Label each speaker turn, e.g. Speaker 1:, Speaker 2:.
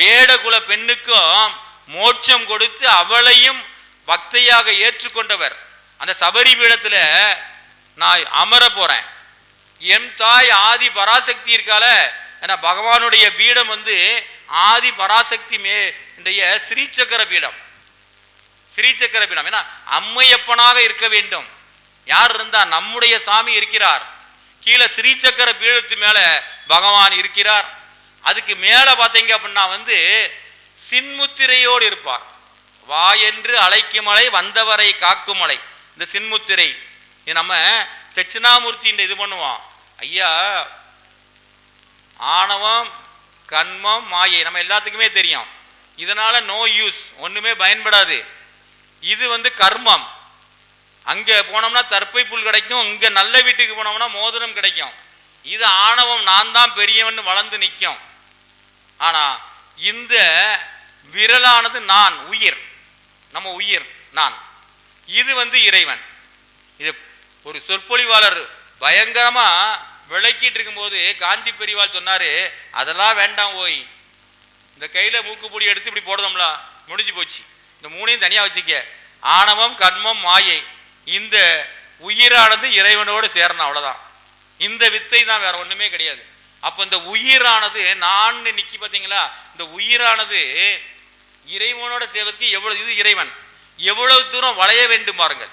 Speaker 1: வேடகுல பெண்ணுக்கும் மோட்சம் கொடுத்து அவளையும் பக்தையாக ஏற்றுக்கொண்டவர். அந்த சபரி பீடத்துல நான் அமர போறேன். எம் தாய் ஆதி பராசக்தி இருக்கால, ஏன்னா பகவானுடைய பீடம் வந்து ஆதி பராசக்தி ஸ்ரீசக்கர பீடம். ஸ்ரீசக்கர பீடம் ஏன்னா அம்மையப்பனாக இருக்க வேண்டும். யார் இருந்தா? நம்முடைய சாமி இருக்கிறார். கீழே ஸ்ரீசக்கர பீடத்து மேல பகவான் இருக்கிறார். அதுக்கு மேல பார்த்தீங்க அப்படின்னா வந்து சின்முத்திரையோடு இருப்பார். வா என்று அழைக்கும் மலை, வந்தவரை காக்கும் மலை. இந்த சின்முத்திரை நம்ம தட்சிணாமூர்த்தி இது பண்ணுவோம். ஐயா, ஆணவம், கண்மம், மாயை நம்ம எல்லாத்துக்குமே தெரியும். இதனால நோ யூஸ், ஒண்ணுமே பயன்படாது. இது வந்து கர்மம். அங்க போனோம்னா தற்பை புல் கிடைக்கும், இங்க நல்ல வீட்டுக்கு போனோம்னா மோதிரம் கிடைக்கும். இது ஆணவம், நான் தான் பெரியவன் வளர்ந்து நிற்கும். ஆனா இந்த விரலானது நான், உயிர், நம்ம உயிர் நான். இது வந்து இறைவன். இது ஒரு சொற்பொழிவாளர் பயங்கரமா விளக்கிட்டு இருக்கும்போது காஞ்சி பெரியவாள் சொன்னாரு, அதெல்லாம் வேண்டாம் ஓய், இந்த கையில மூக்குப்பொடி எடுத்து இப்படி போடுதோம்ல, முடிஞ்சு போச்சு. இந்த மூணையும் தனியா வச்சுக்க. ஆணவம், கண்மம், மாயை, இந்த உயிரானது இறைவனோடு சேரணும், அவ்வளவுதான். இந்த வித்தை தான், வேற ஒண்ணுமே கிடையாது. அப்ப இந்த உயிரானது நான் நிக்கி பார்த்தீங்களா, இந்த உயிரானது இறைவனோட சேவதுக்கு எவ்வளவு, இது இறைவன் எவ்வளவு தூரம் வளைய வேண்டும் பாருங்கள்.